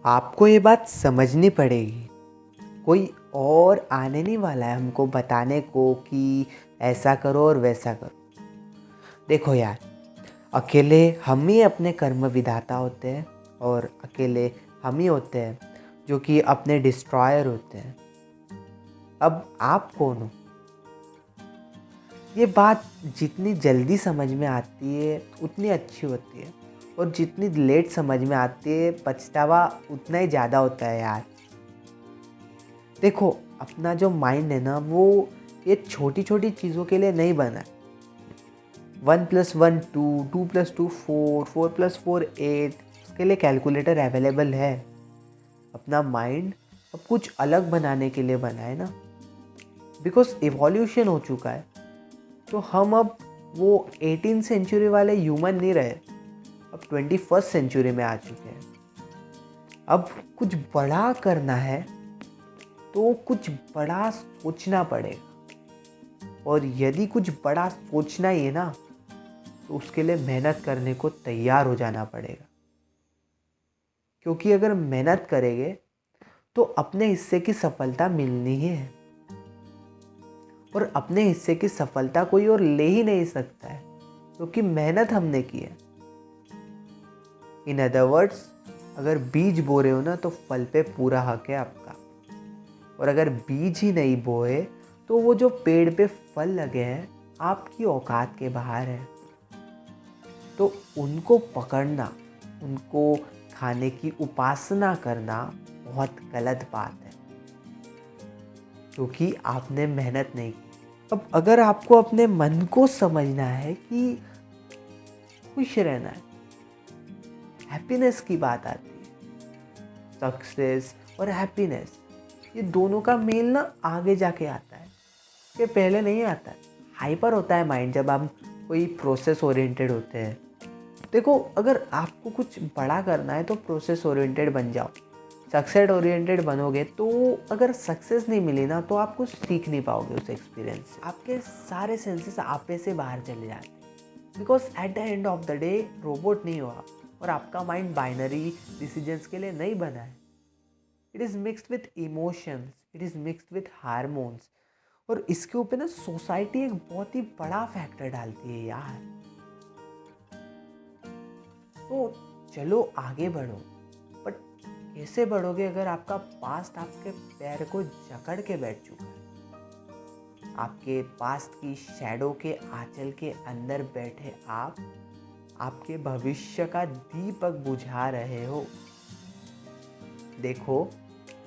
आपको ये बात समझनी पड़ेगी। कोई और आने नहीं वाला है हमको बताने को कि ऐसा करो और वैसा करो। देखो यार, अकेले हम ही अपने कर्म विधाता होते हैं और अकेले हम ही होते हैं जो कि अपने डिस्ट्रॉयर होते हैं। अब आप कौन हो? ये बात जितनी जल्दी समझ में आती है उतनी अच्छी होती है, और जितनी लेट समझ में आती है पछतावा उतना ही ज़्यादा होता है यार। देखो, अपना जो माइंड है ना, वो ये छोटी छोटी चीज़ों के लिए नहीं बना है। 1+1 2, 2+2 4, 4+4 8, उसके लिए कैलकुलेटर अवेलेबल है। अपना माइंड अब कुछ अलग बनाने के लिए बना है ना, बिकॉज इवोल्यूशन हो चुका है। तो हम अब वो 18th सेंचुरी वाले ह्यूमन नहीं रहे, अब 21st सेंचुरी में आ चुके हैं। अब कुछ बड़ा करना है तो कुछ बड़ा सोचना पड़ेगा, और यदि कुछ बड़ा सोचना ही है ना, तो उसके लिए मेहनत करने को तैयार हो जाना पड़ेगा। क्योंकि अगर मेहनत करेंगे तो अपने हिस्से की सफलता मिलनी ही है, और अपने हिस्से की सफलता कोई और ले ही नहीं सकता है, क्योंकि मेहनत हमने की है। इन अदर वर्ड्स, अगर बीज बो रहे हो ना तो फल पे पूरा हक है आपका, और अगर बीज ही नहीं बोए तो वो जो पेड़ पे फल लगे हैं आपकी औकात के बाहर है। तो उनको पकड़ना, उनको खाने की उपासना करना बहुत गलत बात है, क्योंकि आपने मेहनत नहीं की। अब अगर आपको अपने मन को समझना है कि खुश रहना है, हैप्पीनेस की बात आती है। सक्सेस और हैप्पीनेस, ये दोनों का मेल ना आगे जाके आता है, ये पहले नहीं आता है। हाइपर होता है माइंड जब हम कोई प्रोसेस ओरिएंटेड होते हैं। देखो, अगर आपको कुछ बड़ा करना है तो प्रोसेस ओरिएंटेड बन जाओ। सक्सेस ओरिएंटेड बनोगे तो अगर सक्सेस नहीं मिली ना, तो आप कुछ सीख नहीं पाओगे उस एक्सपीरियंस से। आपके सारे सेंसेस आपे से बाहर चले जाते हैं, because at the end of the day robot नहीं हो आप, और आपका माइंड बाइनरी डिसीजंस के लिए नहीं बना है। It is mixed with emotions, it is mixed with hormones, और इसके ऊपर ना सोसाइटी एक बहुत ही बड़ा फैक्टर डालती है यार। तो चलो आगे बढ़ो, बट कैसे बढ़ोगे अगर आपका पास्ट आपके पैर को जकड़ के बैठ चुका है? आपके पास्ट की शैडो के आंचल के अंदर बैठे आप आपके भविष्य का दीपक बुझा रहे हो। देखो,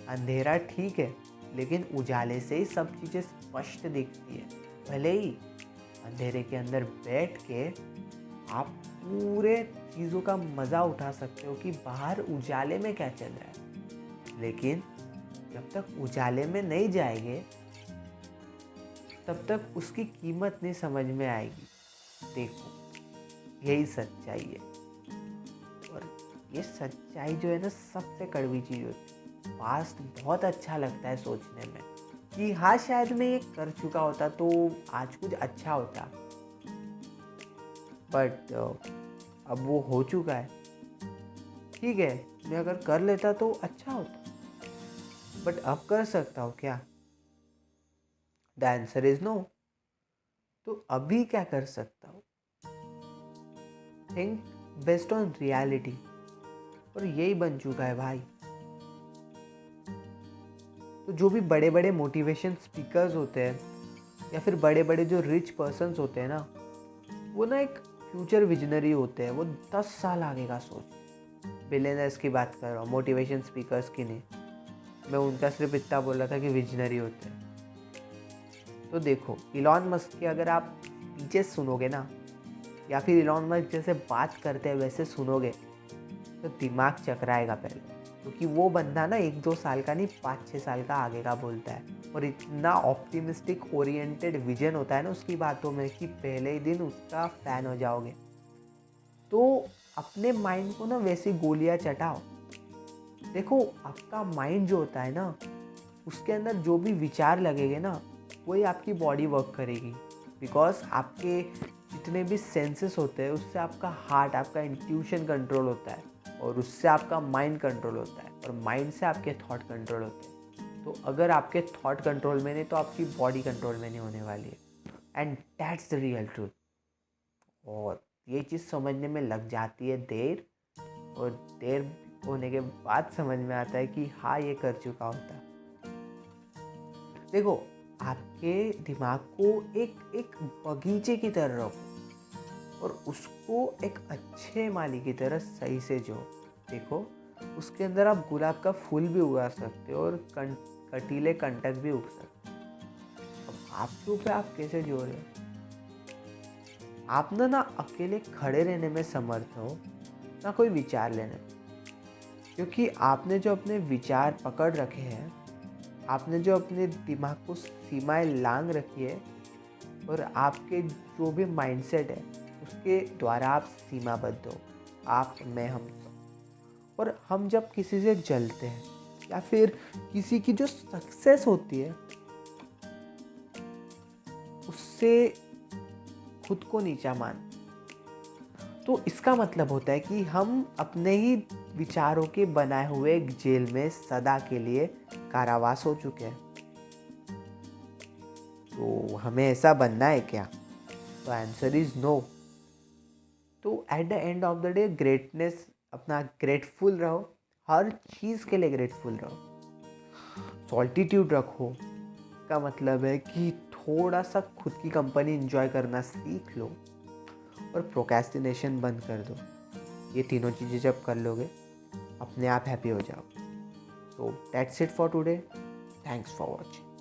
अंधेरा ठीक है, लेकिन उजाले से ही सब चीजें स्पष्ट दिखती है। भले ही अंधेरे के अंदर बैठ के आप पूरे चीज़ों का मज़ा उठा सकते हो कि बाहर उजाले में क्या चल रहा है, लेकिन जब तक उजाले में नहीं जाएंगे तब तक उसकी कीमत नहीं समझ में आएगी। देखो, यही सच्चाई है, और ये सच्चाई जो है ना, सबसे कड़वी चीज़ होती है। पास्ट बहुत अच्छा लगता है सोचने में कि हाँ, शायद मैं ये कर चुका होता तो आज कुछ अच्छा होता, बट अब वो हो चुका है। ठीक है, मैं अगर कर लेता तो अच्छा होता, बट अब कर सकता हूँ क्या? The answer is no. तो अभी क्या कर सकता हूँ? थिंक बेस्ड ऑन रियलिटी, और यही बन चुका है भाई। तो जो भी बड़े बड़े मोटिवेशन स्पीकर्स होते हैं, या फिर बड़े बड़े जो रिच पर्सन्स होते हैं ना, वो ना एक फ्यूचर विजनरी होते हैं। वो 10 साल आगे का सोच। बिलियनर्स की बात कर रहा हूँ, मोटिवेशन स्पीकर्स की नहीं। मैं उनका सिर्फ इतना बोल रहा था कि विजनरी होते हैं। तो देखो, इलॉन मस्क के अगर आप स्पीचेस सुनोगे ना, या फिर इलॉन मस्क जैसे बात करते हैं वैसे सुनोगे, तो दिमाग चकराएगा पहले, क्योंकि वो बंदा ना 1-2 साल का नहीं, 5-6 साल का आगे का बोलता है, और इतना ऑप्टिमिस्टिक ओरिएंटेड विजन होता है ना उसकी बातों में कि पहले ही दिन उसका फैन हो जाओगे। तो अपने माइंड को ना वैसी गोलियां चटाओ। देखो, आपका माइंड जो होता है ना, उसके अंदर जो भी विचार लगेंगे ना, वही आपकी बॉडी वर्क करेगी। बिकॉज आपके जितने भी सेंसेस होते हैं उससे आपका हार्ट, आपका इंट्यूशन कंट्रोल होता है, और उससे आपका माइंड कंट्रोल होता है और माइंड से आपके थॉट कंट्रोल होते हैं। तो अगर आपके थॉट कंट्रोल में नहीं तो आपकी बॉडी कंट्रोल में नहीं होने वाली है। And that's the real truth. और ये चीज़ समझने में लग जाती है देर, और देर होने के बाद समझ में आता है कि हाँ, ये कर चुका होता। देखो, आपके दिमाग को एक बगीचे की तरह रखो और उसको एक अच्छे माली की तरह सही से जो देखो, उसके अंदर आप गुलाब का फूल भी उगा सकते हो और कटीले कंटक भी उग सकते हो। अब आपके ऊपर आप कैसे जो रहे हो। आप ना अकेले खड़े रहने में समर्थ हो, ना कोई विचार लेने में। क्योंकि आपने जो अपने विचार पकड़ रखे हैं, आपने जो अपने दिमाग को सीमाएं लांग रखी है, और आपके जो भी माइंडसेट है उसके द्वारा आप सीमाबद्ध हो। आप, मैं, हम सब। और हम जब किसी से जलते हैं या फिर किसी की जो सक्सेस होती है उससे खुद को नीचा मान, तो इसका मतलब होता है कि हम अपने ही विचारों के बनाए हुए एक जेल में सदा के लिए कारावास हो चुके हैं। तो हमें ऐसा बनना है क्या? तो आंसर इज नो। तो at the end of the day greatness, अपना ग्रेटफुल रहो, हर चीज़ के लिए ग्रेटफुल रहो। सॉल्टिट्यूड रखो, इसका मतलब है कि थोड़ा सा खुद की कंपनी एंजॉय करना सीख लो, और प्रोक्रेस्टिनेशन बंद कर दो। ये तीनों चीज़ें जब कर लोगे, अपने आप हैप्पी हो जाओ। तो that's it for today. Thanks for watching.